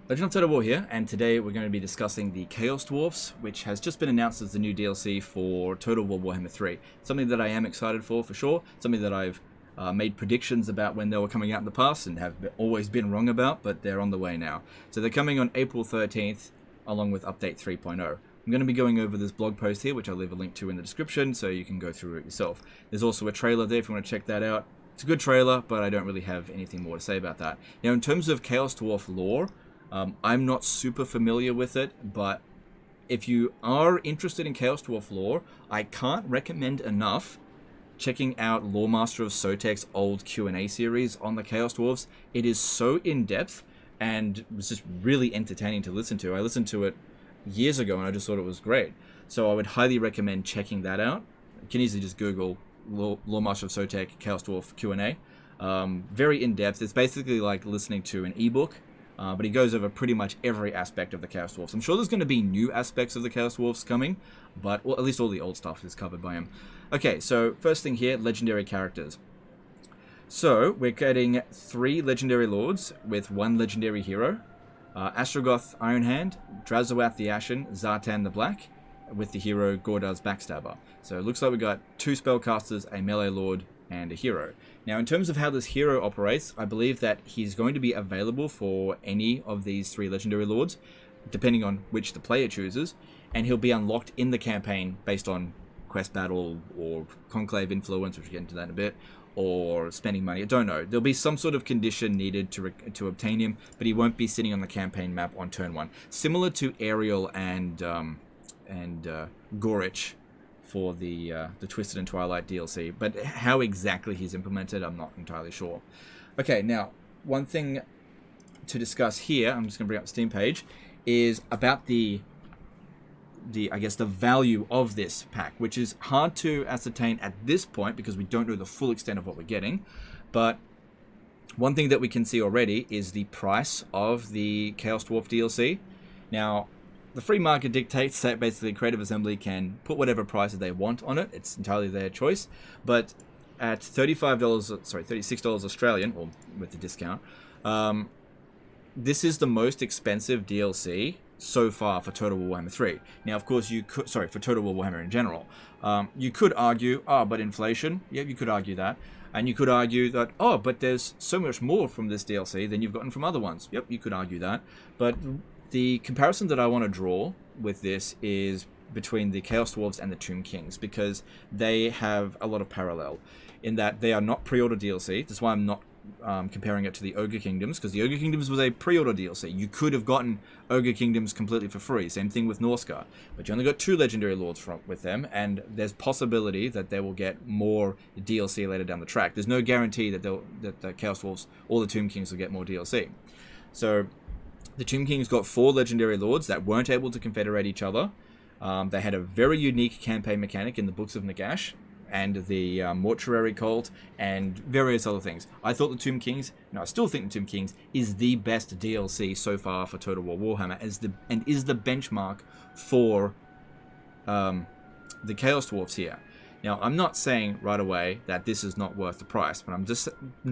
Legend of Total War here, and today we're going to be discussing the Chaos Dwarfs, which has just been announced as the new DLC for Total War Warhammer 3. Something that I am excited for sure. Something that I've made predictions about when they were coming out in the past and have always been wrong about, but they're on the way now. So they're coming on April 13th, along with Update 3.0. I'm going to be going over this blog post here, which I'll leave a link to in the description, so you can go through it yourself. There's also a trailer there if you want to check that out. It's a good trailer, but I don't really have anything more to say about that. Now, in terms of Chaos Dwarf lore, I'm not super familiar with it, but if you are interested in Chaos Dwarf lore, I can't recommend enough checking out Loremaster of Sotek's old Q&A series on the Chaos Dwarfs. It is so in-depth, and it was just really entertaining to listen to. I listened to it years ago, and I just thought it was great. So I would highly recommend checking that out. You can easily just Google Loremaster of Sotek Chaos Dwarf Q&A. Very in-depth. It's basically like listening to an ebook. But he goes over pretty much every aspect of the Chaos Dwarfs. I'm sure there's going to be new aspects of the Chaos Dwarfs coming, but well, at least all the old stuff is covered by him. Okay, so first thing here, legendary characters. So we're getting 3 legendary lords with 1 legendary hero. Astrogoth Ironhand, Drazoath the Ashen, Zartan the Black, with the hero Gordaz Backstabber. So it looks like we got 2 spellcasters, a melee lord, and a hero. Now, in terms of how this hero operates, I believe that he's going to be available for any of these 3 legendary lords, depending on which the player chooses, and he'll be unlocked in the campaign based on quest battle or conclave influence, which we'll get into that in a bit, or spending money. I don't know. There'll be some sort of condition needed to obtain him, but he won't be sitting on the campaign map on turn 1. Similar to Ariel and Gorich for the Twisted and Twilight DLC, but how exactly he's implemented, I'm not entirely sure. Okay, now, one thing to discuss here, I'm just going to bring up the Steam page, is about the I guess the value of this pack, which is hard to ascertain at this point because we don't know the full extent of what we're getting. But one thing that we can see already is the price of the Chaos Dwarf DLC. Now, the free market dictates that basically Creative Assembly can put whatever prices they want on it. It's entirely their choice. But at $36 Australian, or with the discount, this is the most expensive DLC so far for Total War Warhammer 3. Now, of course, for Total War Warhammer in general. You could argue, but inflation. Yeah, you could argue that. And you could argue that, but there's so much more from this DLC than you've gotten from other ones. Yep, you could argue that. But the comparison that I want to draw with this is between the Chaos Dwarfs and the Tomb Kings, because they have a lot of parallel in that they are not pre-order DLC. That's why I'm not comparing it to the Ogre Kingdoms, because the Ogre Kingdoms was a pre-order DLC. You could have gotten Ogre Kingdoms completely for free. Same thing with Norska, but you only got 2 legendary lords with them, and there's possibility that they will get more DLC later down the track. There's no guarantee that the Chaos Dwarfs or the Tomb Kings will get more DLC. So the Tomb Kings got 4 legendary lords that weren't able to confederate each other. They had a very unique campaign mechanic in the Books of Nagash and the Mortuary Cult and various other things. I thought the Tomb Kings, I still think the Tomb Kings is the best DLC so far for Total War Warhammer, and is the benchmark for the Chaos Dwarfs here. Now, I'm not saying right away that this is not worth the price, but I'm just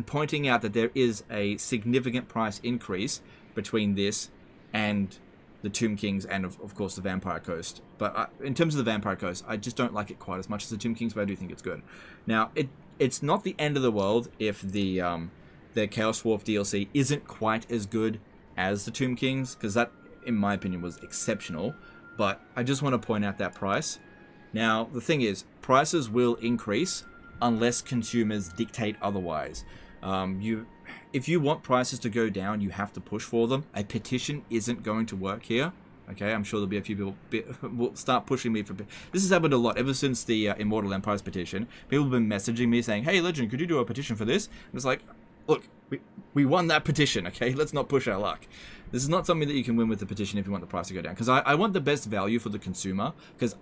pointing out that there is a significant price increase between this and the Tomb Kings and, of course, the Vampire Coast. But in terms of the Vampire Coast, I just don't like it quite as much as the Tomb Kings, but I do think it's good. Now, it's not the end of the world if the Chaos Dwarf DLC isn't quite as good as the Tomb Kings, because that, in my opinion, was exceptional. But I just want to point out that price. Now, the thing is, prices will increase unless consumers dictate otherwise. If you want prices to go down, you have to push for them. A petition isn't going to work here. Okay, I'm sure there'll be a few people will start pushing me for. This has happened a lot ever since the Immortal Empires petition. People have been messaging me saying, "Hey, Legend, could you do a petition for this?" And it's like, look, we won that petition. Okay, let's not push our luck. This is not something that you can win with the petition if you want the price to go down. Because I want the best value for the consumer. Because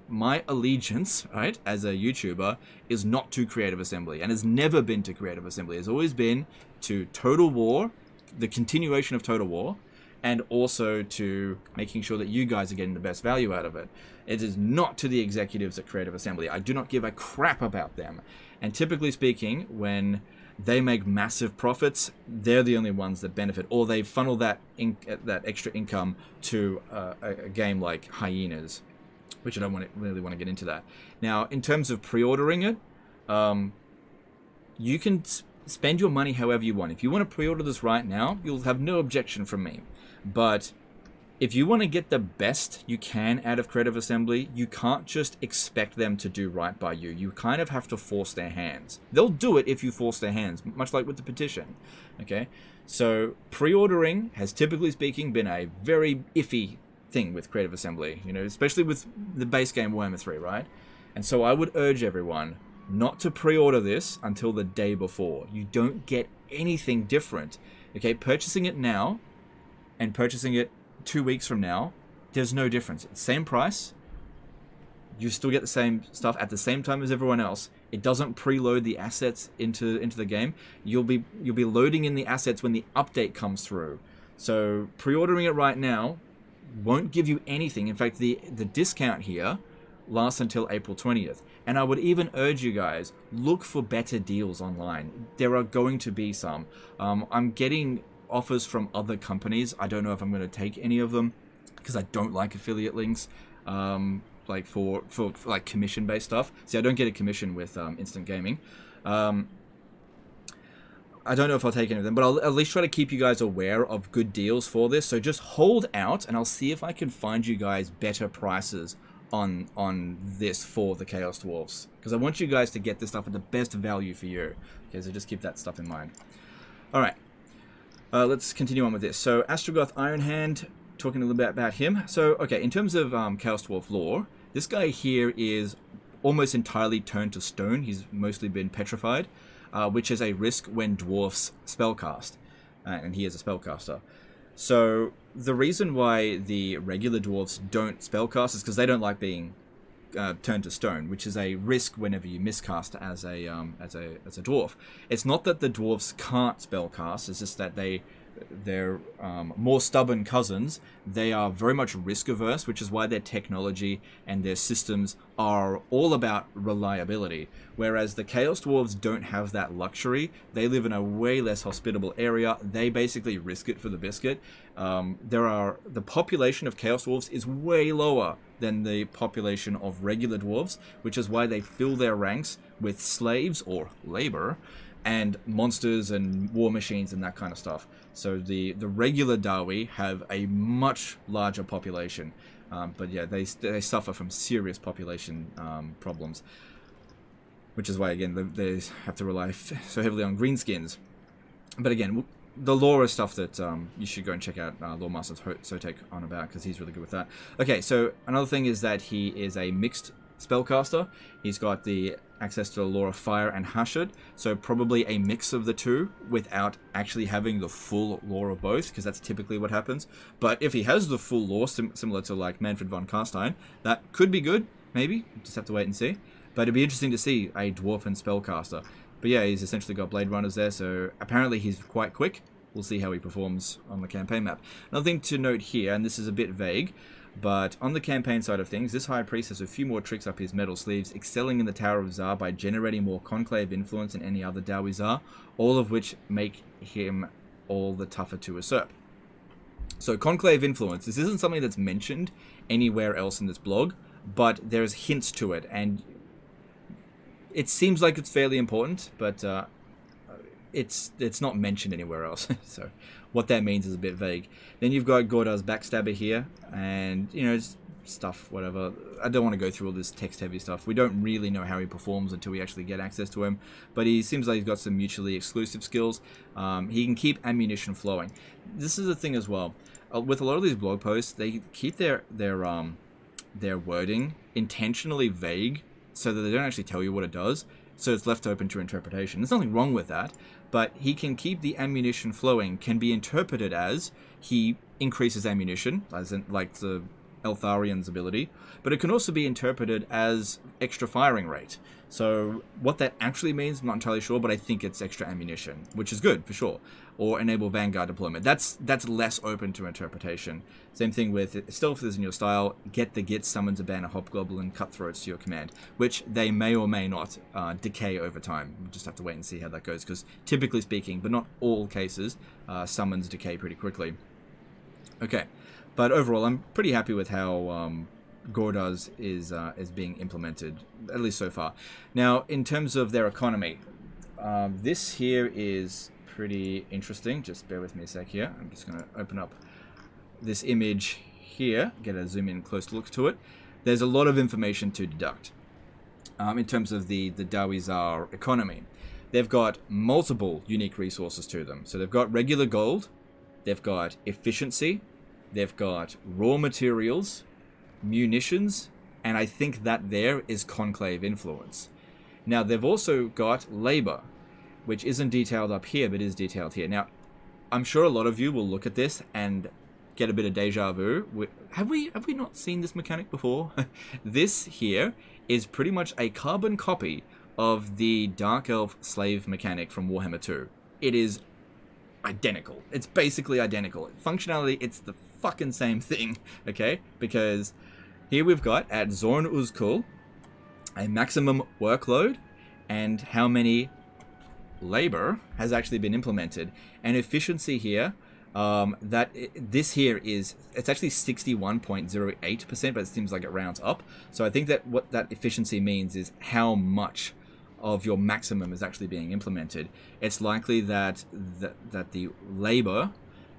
my allegiance, right, as a YouTuber, is not to Creative Assembly, and has never been to Creative Assembly. It's always been to Total War, the continuation of Total War, and also to making sure that you guys are getting the best value out of it. It is not to the executives at Creative Assembly. I do not give a crap about them. And typically speaking, when they make massive profits. They're the only ones that benefit, or they funnel that extra income to a game like Hyenas, which I don't really want to get into that. Now, in terms of pre-ordering it, you can spend your money however you want. If you want to pre-order this right now, you'll have no objection from me. But if you want to get the best you can out of Creative Assembly, you can't just expect them to do right by you. You kind of have to force their hands. They'll do it if you force their hands, much like with the petition. Okay, so pre-ordering has, typically speaking, been a very iffy thing with Creative Assembly, you know, especially with the base game Warhammer 3, right? And so I would urge everyone not to pre-order this until the day before. You don't get anything different. Okay, purchasing it now and purchasing it 2 weeks from now, there's no difference. It's same price. You still get the same stuff at the same time as everyone else. It doesn't preload the assets into the game. You'll be loading in the assets when the update comes through. So pre-ordering it right now won't give you anything. In fact, the discount here lasts until April 20th. And I would even urge you guys, look for better deals online. There are going to be some. I'm getting offers from other companies. I don't know if I'm going to take any of them because I don't like affiliate links, like for like commission based stuff. See, I don't get a commission with Instant Gaming. I don't know if I'll take any of them, but I'll at least try to keep you guys aware of good deals for this. So just hold out and I'll see if I can find you guys better prices on this for the Chaos Dwarfs, because I want you guys to get this stuff at the best value for you. Okay, so just keep that stuff in mind. All right. Let's continue on with this. So, Astrogoth Ironhand, talking a little bit about him. So, okay, in terms of Chaos Dwarf lore, this guy here is almost entirely turned to stone. He's mostly been petrified, which is a risk when dwarfs spellcast, and he is a spellcaster. So, the reason why the regular dwarfs don't spellcast is because they don't like being turned to stone, which is a risk whenever you miscast as a dwarf. It's not that the dwarves can't spellcast; it's just that they're more stubborn cousins. They are very much risk averse, which is why their technology and their systems are all about reliability. Whereas the Chaos Dwarves don't have that luxury. They live in a way less hospitable area. They basically risk it for the biscuit. The population of Chaos Dwarves is way lower than the population of regular dwarves, which is why they fill their ranks with slaves or labor and monsters and war machines and that kind of stuff. So the regular Dawi have a much larger population, but yeah, they suffer from serious population problems, which is why, again, they have to rely so heavily on greenskins. But again, the lore is stuff that you should go and check out Lore Master Sotek on about, because he's really good with that. Okay, so another thing is that he is a mixed spellcaster. He's got the access to the lore of Fire and Hashad, so probably a mix of the two without actually having the full lore of both, because that's typically what happens. But if he has the full lore, similar to like Manfred von Carstein, that could be good, maybe. Just have to wait and see. But it'd be interesting to see a dwarven spellcaster. But yeah, he's essentially got Blade Runners there, so apparently he's quite quick. We'll see how he performs on the campaign map. Another thing to note here, and this is a bit vague, but on the campaign side of things, this High Priest has a few more tricks up his metal sleeves, excelling in the Tower of Zar by generating more conclave influence than any other Dawi Zar, all of which make him all the tougher to usurp. So conclave influence, this isn't something that's mentioned anywhere else in this blog, but there's hints to it, and it seems like it's fairly important, but it's not mentioned anywhere else. So what that means is a bit vague. Then you've got Gordar's Backstabber here, and you know, stuff, whatever. I don't want to go through all this text-heavy stuff. We don't really know how he performs until we actually get access to him, but he seems like he's got some mutually exclusive skills. He can keep ammunition flowing. This is the thing as well. With a lot of these blog posts, they keep their wording intentionally vague so that they don't actually tell you what it does, so it's left open to interpretation. There's nothing wrong with that, but he can keep the ammunition flowing can be interpreted as he increases ammunition, as in like the Eltharian's ability, but it can also be interpreted as extra firing rate. So what that actually means, I'm not entirely sure, but I think it's extra ammunition, which is good for sure. Or enable Vanguard deployment. That's less open to interpretation. Same thing with stealth is in your style. Get the gits, summons a ban of hobgoblin, cutthroats to your command, which they may or may not decay over time. We'll just have to wait and see how that goes, because typically speaking, but not all cases, summons decay pretty quickly. Okay, but overall, I'm pretty happy with how Gordaz is being implemented, at least so far. Now, in terms of their economy, this here is pretty interesting. Just bear with me a sec here. I'm just going to open up this image here, get a zoom in close look to it. There's a lot of information to deduct in terms of the Dawizar economy. They've got multiple unique resources to them. So they've got regular gold, they've got efficiency, they've got raw materials, munitions, and I think that there is conclave influence. Now they've also got labor, which isn't detailed up here but is detailed here. Now I'm sure a lot of you will look at this and get a bit of deja vu. Have we not seen this mechanic before? This here is pretty much a carbon copy of the Dark Elf slave mechanic from Warhammer 2. It is identical. It's basically identical. Functionality, it's the fucking same thing, okay? Because here we've got at Zorn Uzkul a maximum workload and how many labor has actually been implemented, and efficiency here. This here is, it's actually 61.08%, but it seems like it rounds up. So I think that what that efficiency means is how much of your maximum is actually being implemented. It's likely that the labor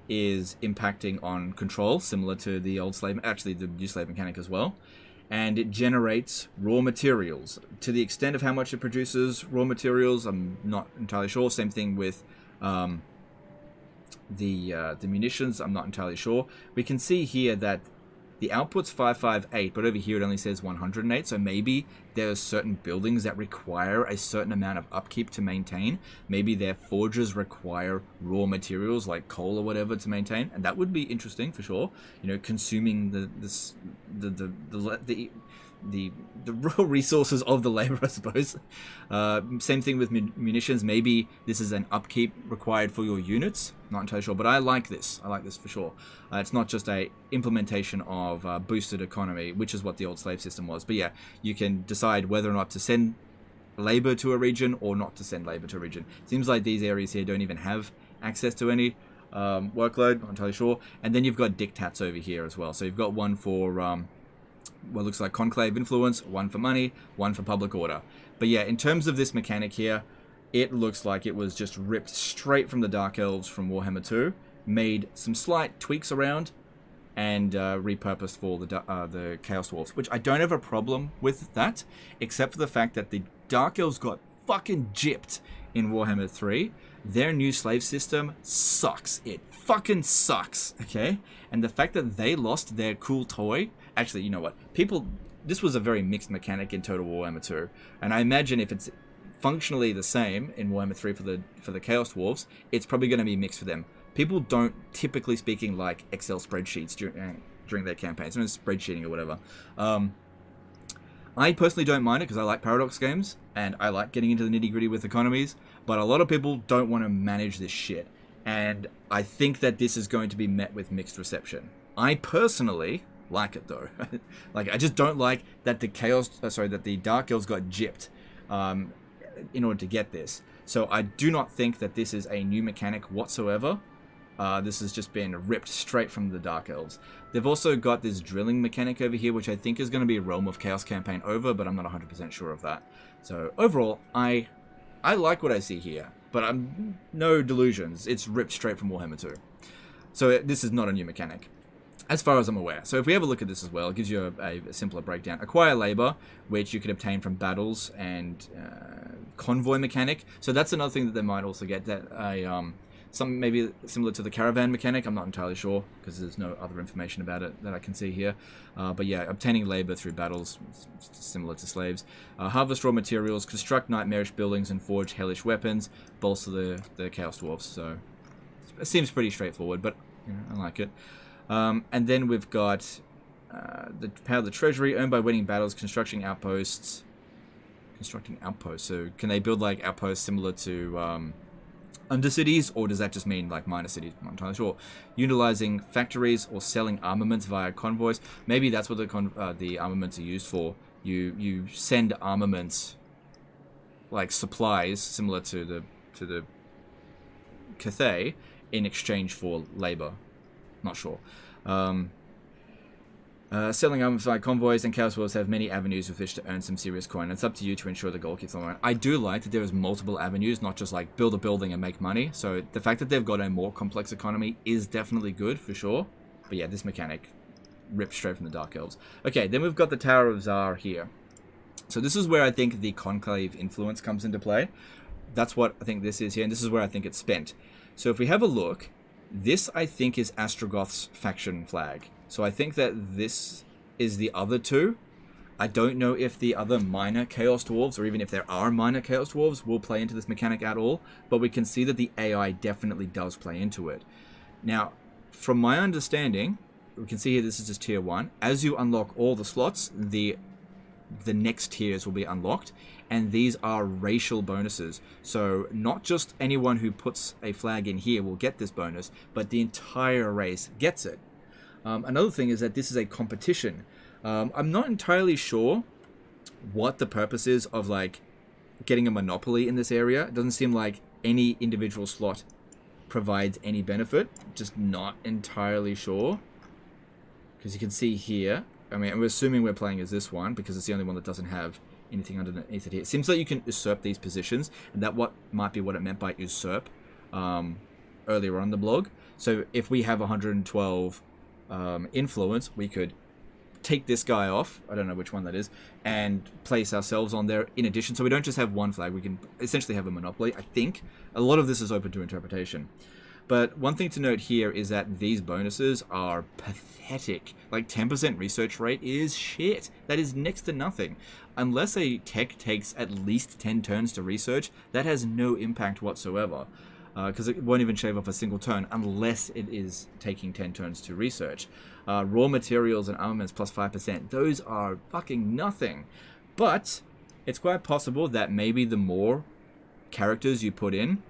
is impacting on control, similar to the old slave, actually the new slave mechanic as well. And it generates raw materials. To the extent of how much it produces raw materials, I'm not entirely sure. Same thing with the munitions, I'm not entirely sure. We can see here that the output's 558, but over here it only says 108, so maybe there are certain buildings that require a certain amount of upkeep to maintain. Maybe their forges require raw materials like coal or whatever to maintain, and that would be interesting for sure. You know, consuming the raw resources of the labor, I suppose. Same thing with munitions. Maybe this is an upkeep required for your units. Not entirely sure, but I like this. I like this for sure. It's not just a implementation of boosted economy, which is what the old slave system was. But yeah, you can decide whether or not to send labor to a region or not to send labor to a region. Seems like these areas here don't even have access to any workload. Not entirely sure. And then you've got dictats over here as well. So you've got one for what looks like conclave influence, one for money, one for public order. But yeah, in terms of this mechanic here, it looks like it was just ripped straight from the Dark Elves from Warhammer 2, made some slight tweaks around, and repurposed for the Chaos Dwarfs, which I don't have a problem with that, except for the fact that the Dark Elves got fucking gypped in Warhammer 3. Their new slave system sucks. It fucking sucks, okay? And the fact that they lost their cool toy... Actually, you know what? This was a very mixed mechanic in Total Warhammer 2, and I imagine if it's functionally the same in Warhammer 3 for the Chaos Dwarfs, it's probably going to be mixed for them. People don't, typically speaking, like Excel spreadsheets during their campaigns, no spreadsheeting or whatever. I personally don't mind it because I like paradox games, and I like getting into the nitty-gritty with economies, but a lot of people don't want to manage this shit, and I think that this is going to be met with mixed reception. I personally like it though. Like, I just don't like that the Dark Elves got gypped in order to get this. So I do not think that this is a new mechanic whatsoever. This has just been ripped straight from the Dark Elves. They've also got this drilling mechanic over here, which I think is going to be a Realm of Chaos campaign over, but I'm not 100% sure of that. So overall, I like what I see here, but I'm no delusions. It's ripped straight from Warhammer 2. So this is not a new mechanic, as far as I'm aware. So if we have a look at this as well, it gives you a simpler breakdown. Acquire labor, which you can obtain from battles, and convoy mechanic. So that's another thing that they might also get, that something maybe similar to the caravan mechanic. I'm not entirely sure because there's no other information about it that I can see here. But yeah, obtaining labor through battles, similar to slaves. Harvest raw materials, construct nightmarish buildings, and forge hellish weapons. Bolster the Chaos Dwarfs. So it seems pretty straightforward, but you know, I like it. And then we've got the power of the treasury, earned by winning battles, constructing outposts, Constructing outposts. So can they build like outposts similar to undercities, or does that just mean like minor cities? I'm not entirely sure. Utilizing factories or selling armaments via convoys. Maybe that's what the armaments are used for. You send armaments, like supplies, similar to the Cathay, in exchange for labor. Not sure. Selling armaments via convoys, and Chaos Dwarfs have many avenues with which to earn some serious coin. It's up to you to ensure the goal keeps on going. I do like that there is multiple avenues, not just like build a building and make money. So the fact that they've got a more complex economy is definitely good for sure. But yeah, this mechanic ripped straight from the Dark Elves. Okay, then we've got the Tower of Tsar here. So this is where I think the conclave influence comes into play. That's what I think this is here, and this is where I think it's spent. So if we have a look, this I think is Ostrogoth's faction flag. So I think that this is the other two. I don't know if the other minor Chaos Dwarves, or even if there are minor Chaos Dwarves, will play into this mechanic at all. But we can see that the AI definitely does play into it. Now, from my understanding, we can see here this is just tier 1. As you unlock all the slots, the next tiers will be unlocked. And these are racial bonuses. So not just anyone who puts a flag in here will get this bonus, but the entire race gets it. Another thing is that this is a competition. I'm not entirely sure what the purpose is of like getting a monopoly in this area. It doesn't seem like any individual slot provides any benefit. Just not entirely sure. Because you can see here, I mean, I'm assuming we're playing as this one because it's the only one that doesn't have anything underneath it here. It seems like you can usurp these positions, and that might be what it meant by usurp earlier on in the blog. So if we have 112 influence, we could take this guy off, I don't know which one that is, and place ourselves on there in addition. So we don't just have one flag, we can essentially have a monopoly. I think a lot of this is open to interpretation. But one thing to note here is that these bonuses are pathetic. Like 10% research rate is shit. That is next to nothing. Unless a tech takes at least 10 turns to research, that has no impact whatsoever. Because it won't even shave off a single turn unless it is taking 10 turns to research. Raw materials and armaments plus 5%. Those are fucking nothing. But it's quite possible that maybe the more characters you put in,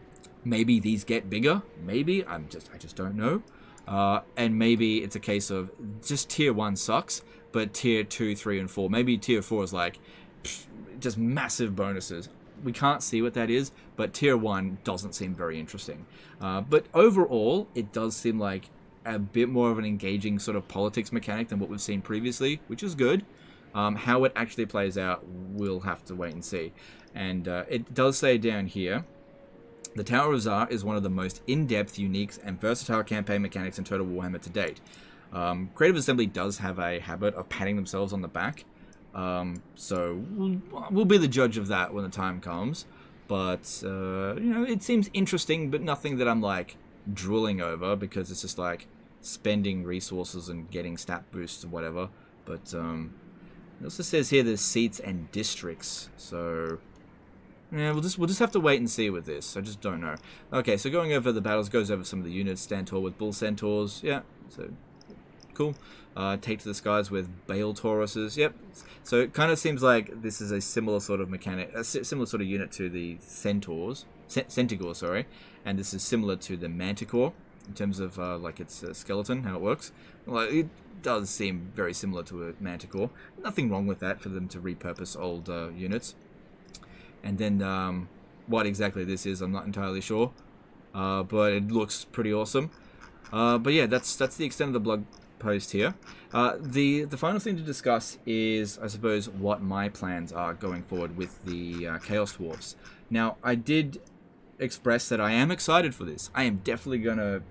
maybe these get bigger. Maybe. I just don't know. And maybe it's a case of just tier 1 sucks, but tier 2, 3, and 4. Maybe tier 4 is like just massive bonuses. We can't see what that is, but tier 1 doesn't seem very interesting. But overall, it does seem like a bit more of an engaging sort of politics mechanic than what we've seen previously, which is good. How it actually plays out, we'll have to wait and see. And it does say down here, the Tower of Tsar is one of the most in-depth, unique, and versatile campaign mechanics in Total Warhammer to date. Creative Assembly does have a habit of patting themselves on the back. So we'll be the judge of that when the time comes. But, you know, it seems interesting, but nothing that I'm, like, drooling over, because it's just, like, spending resources and getting stat boosts or whatever. But, it also says here there's seats and districts, so yeah, we'll just have to wait and see with this. I just don't know. Okay, so going over the battles, goes over some of the units. Stand tall with bull centaurs. Yeah, so cool. Take to the skies with Bale Tauruses. Yep. So it kind of seems like this is a similar sort of mechanic, a similar sort of unit to the centaurs, Centaur, sorry. And this is similar to the Manticore in terms of like its skeleton, how it works. Well, it does seem very similar to a Manticore. Nothing wrong with that for them to repurpose old units. And then what exactly this is, I'm not entirely sure. But it looks pretty awesome. But yeah, that's the extent of the blog post here. The final thing to discuss is, I suppose, what my plans are going forward with the Chaos Dwarfs. Now, I did express that I am excited for this. I am definitely going to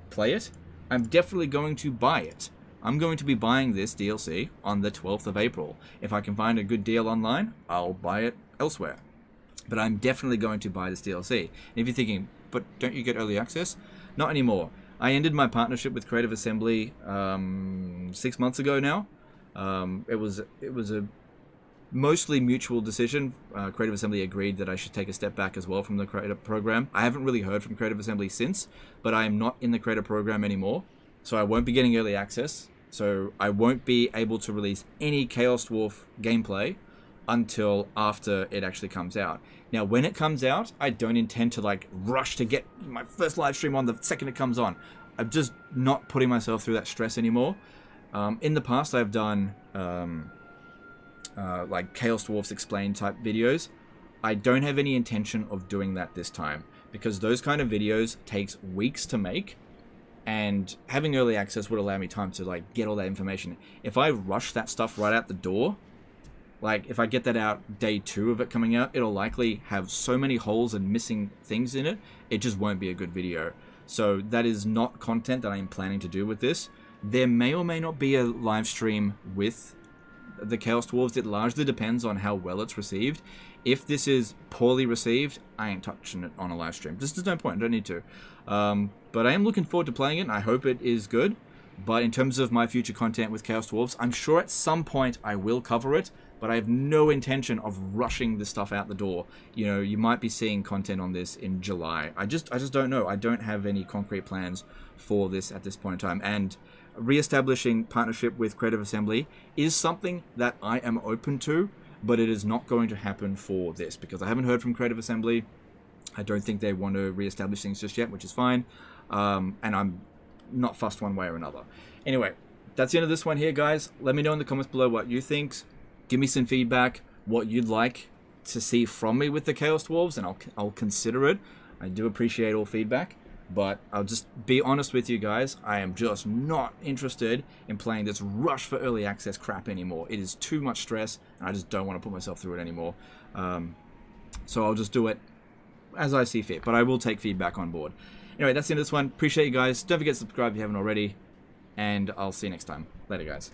play it. I'm definitely going to buy it. I'm going to be buying this DLC on the 12th of April. If I can find a good deal online, I'll buy it elsewhere. But I'm definitely going to buy this DLC. And if you're thinking, but don't you get early access? Not anymore. I ended my partnership with Creative Assembly 6 months ago now. It was a mostly mutual decision. Creative Assembly agreed that I should take a step back as well from the Creative program. I haven't really heard from Creative Assembly since, but I am not in the Creative program anymore. So I won't be getting early access. So I won't be able to release any Chaos Dwarf gameplay until after it actually comes out. Now, when it comes out, I don't intend to like rush to get my first live stream on the second it comes on. I'm just not putting myself through that stress anymore. In the past, I've done like Chaos Dwarfs Explained type videos. I don't have any intention of doing that this time, because those kind of videos takes weeks to make, and having early access would allow me time to like get all that information. If I rush that stuff right out the door, like if I get that out day 2 of it coming out, it'll likely have so many holes and missing things in it, it just won't be a good video. So that is not content that I'm planning to do with this. There may or may not be a live stream with the Chaos Dwarves. It largely depends on how well it's received. If this is poorly received, I ain't touching it on a live stream. There's no point, I don't need to. But I am looking forward to playing it, and I hope it is good. But in terms of my future content with Chaos Dwarfs, I'm sure at some point I will cover it, but I have no intention of rushing this stuff out the door. You know, you might be seeing content on this in July. I just don't know. I don't have any concrete plans for this at this point in time. And re-establishing partnership with Creative Assembly is something that I am open to, but it is not going to happen for this, because I haven't heard from Creative Assembly. I don't think they want to re-establish things just yet, which is fine. And I'm not fussed one way or another. Anyway, that's the end of this one here, guys. Let me know in the comments below what you think. Give me some feedback, what you'd like to see from me with the Chaos Dwarves, and I'll consider it. I do appreciate all feedback, but I'll just be honest with you guys. I am just not interested in playing this rush for early access crap anymore. It is too much stress, and I just don't want to put myself through it anymore. So I'll just do it as I see fit, but I will take feedback on board. Anyway, that's the end of this one. Appreciate you guys. Don't forget to subscribe if you haven't already, and I'll see you next time. Later, guys.